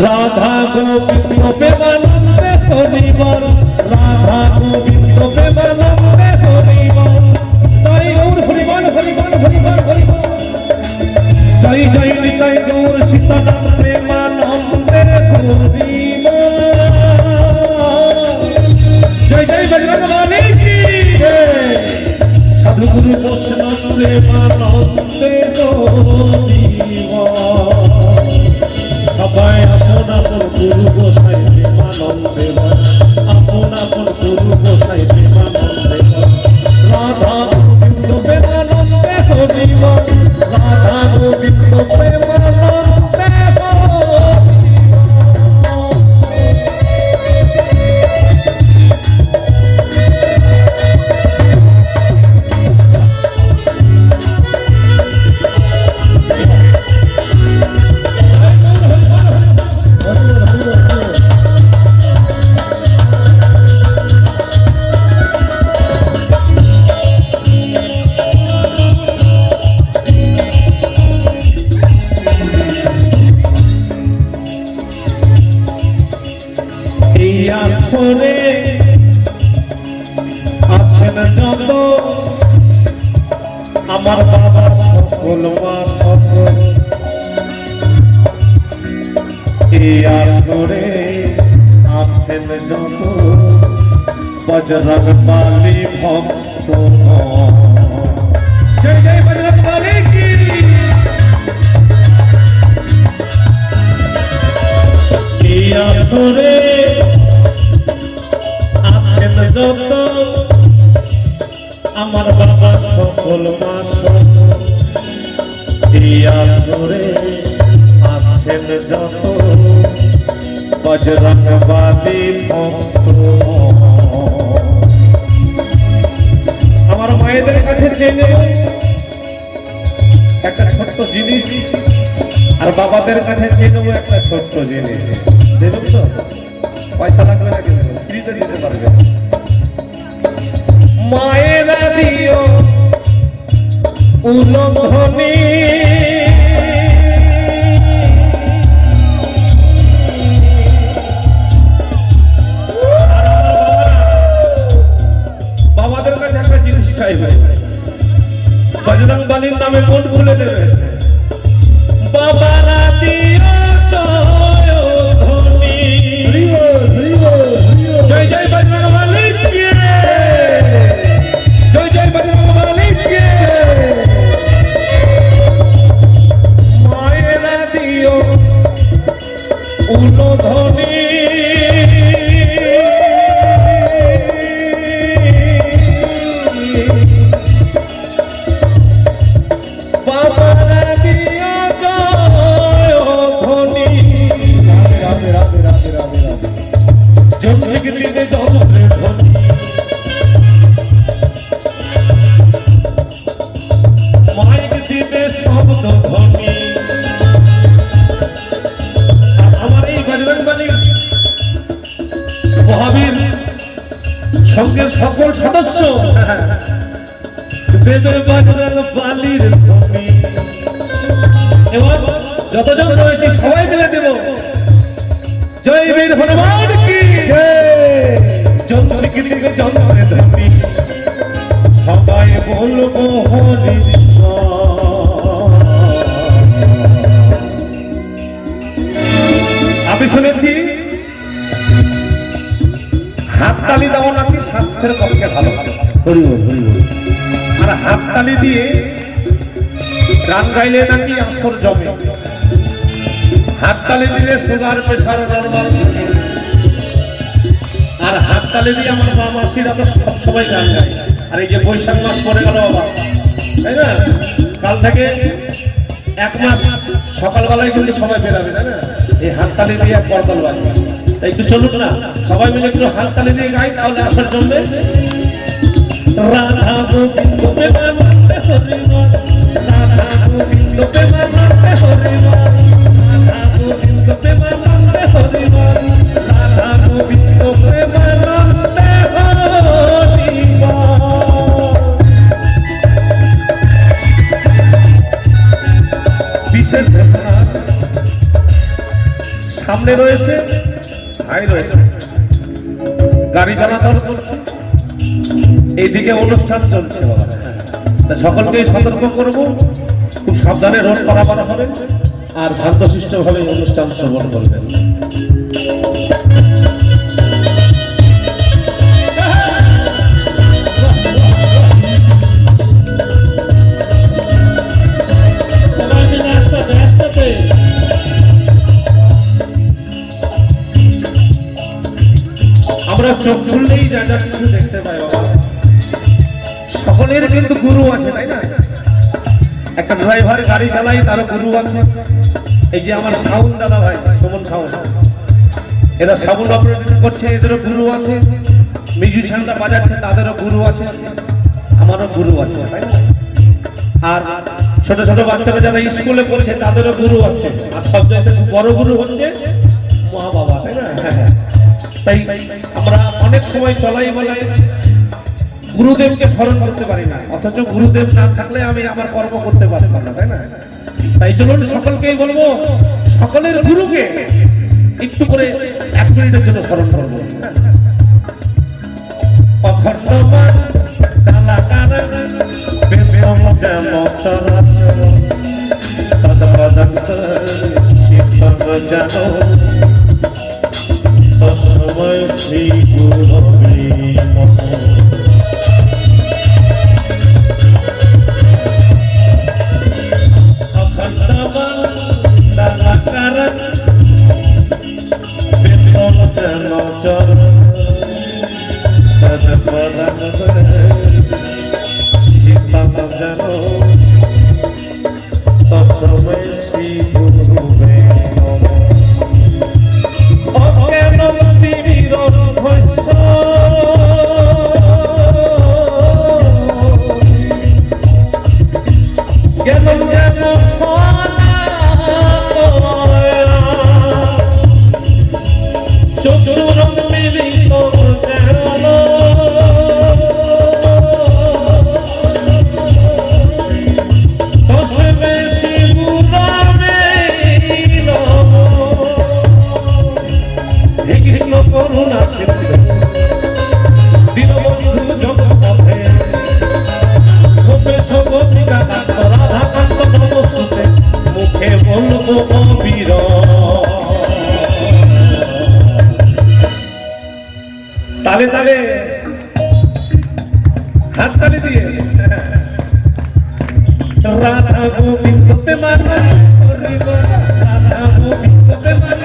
রাধা গোবিন্দ প্রেমানন্দে হরিবল, রাধা গোবিন্দ প্রেমানন্দে হরিবল, তাই গৌর হরিবল হরিবল হরিবল হরিবল, জয় জয় নিতাই গৌর সীতারাম প্রেমানন্দে হরিবল, জয় জয় বজরংবলী কি জয়, সাধু গুরু বৈষ্ণব প্রেমানন্দে হরিবল, সবাই আপন আপন গুরু গোসাই প্রেমানন্দে বল, আপন আপন গুরু গোসাই প্রেমানন্দে বল, রাধা গোবিন্দ প্রেমানন্দে হরিবল, রাধা গোবিন্দ প্রেমানন্দে আসরে আছেন যত আমার বাবা সকল মা সকল, এই আসরে আছেন যত বজরংবলী ভক্ত, জয় জয় বজরংবলী কি, এই আসরে যত আমার বাবা সকল মা সকল, এই আসরে আছেন যত বজরংবলী ভক্ত, আমার মায়েদের কাছে চেনে একটা ছোট্ট জিনিস, আর বাবাদের কাছে চেনেও একটা ছোট্ট জিনিস, দেখুন তো পয়সা লাগবে না কিন্তু ফ্রিতে দিতে পারবে, মায়েরা দিও উলধ্বনি, বাবাদের কাছে একটা জিনিস চাইবে, বজরংবলীর নামে মন খুলে দেবে, বাবারা দিও জয়ধ্বনি, জয় জয় বজরংবলী কি জয় জয় বজরংবলী কি, মায়েরা দিও উলধ্বনি, বাবারা দিও জয়ধ্বনি, রাধে রাধে রাধে রাধে রাধে, জন্মিক দিনে জন্মের ধ্বনি, মাইক দিনে শব্দ ধ্বনি, আমার এই বজরংবলী মহাবীর সঙ্গের সকল সদস্য বেদের বজরংবলীর ধ্বনি, এবং যতজন রয়েছে সবাই মিলে দেব জয় বীর হনুমান কি জন্মিক দিনে জন্মের ধ্বনি, সবাই বলবো হরি, আমি শুনেছি হাততালি দেওয়া নাকি স্বাস্থ্যের পক্ষে ভালো, আর হাততালি দিয়ে গান গাইলে নাকি আসর জমে, হাততালি দিলে সুগার প্রেশার নরমাল, আর হাততালি দিয়ে আমার মা মাসিরা তো সবসময় গান গায়, আর এই যে বৈশাখ মাস পরে গেল বাবা, তাই না, কাল থেকে এক মাস সকালবেলায় কিন্তু সবাই বেরাবে, তাই না, এই হাততালি দিয়ে করতাল বাজবে, তাই একটু চলুক না সবাই মিলে একটু হাততালি দিয়ে গাই, তাহলে আসর জমবে, রাধা গোবিন্দ প্রেমানন্দে হরিবল, রাধা গোবিন্দ প্রেমানন্দে হরিবল, রাধা গোবিন্দ প্রেমানন্দে হরিবল, রাধা গোবিন্দ প্রেমানন্দে হরিবল, বিশেষ সামনে রয়েছে ভাই রয়েছে, গাড়ি চলাচল করছে, এইদিকে অনুষ্ঠান চলছে বাবা। তা সকলকেই সতর্ক করব, খুব সাবধানে রোড পারাপার হবেন আর শান্তশিষ্ট ভাবে অনুষ্ঠান শ্রবণ করবেন। আমরা চোখ খুললেই যা যা কিছু দেখতে পাই বাবা, সকলের কিন্তু গুরু আছে, তাই না? একটা ড্রাইভার গাড়ি চালাই, তারও গুরু আছে। এই যে আমার সাউন্ড দাদা ভাই সুমন সাউন্ড, এরা সাউন্ড অপারেটর করছে, এদেরও গুরু আছে। মিউজিশিয়ানরা বাজাচ্ছে, তাদেরও গুরু আছে, আমারও গুরু আছে, তাই না? আর ছোট ছোট বাচ্চারা যারা স্কুলে পড়ছে তাদেরও গুরু আছে। আর সবচেয়ে বড় গুরু হচ্ছে মা বাবা, তাই না? তাই আমরা অনেক সময় চলাই বলাই গুরুদেবকে স্মরণ করতে পারি না, অথচ গুরুদেব না থাকলে আমি আমার কর্ম করতে পারতাম না, তাই না? তাই চলুন সকলকেই বলবো, সকলের গুরুকে একটু করে 1 মিনিটের জন্য স্মরণ করবো। অখণ্ডমান কালাকার বেদম জামচর তদপদন্ত চিত্তন জানো তসময় শ্রী গুরবে নমঃ। অখণ্ডমান কালাকার বেদম জামচর তদপদন্ত চিত্তন জানো তসময় শ্রী গুরবে নমঃ। তালে তালে হাত তালে দিয়ে রাধা গোবিন্দ তে মানা রাধা গোবিন্দ তে মানা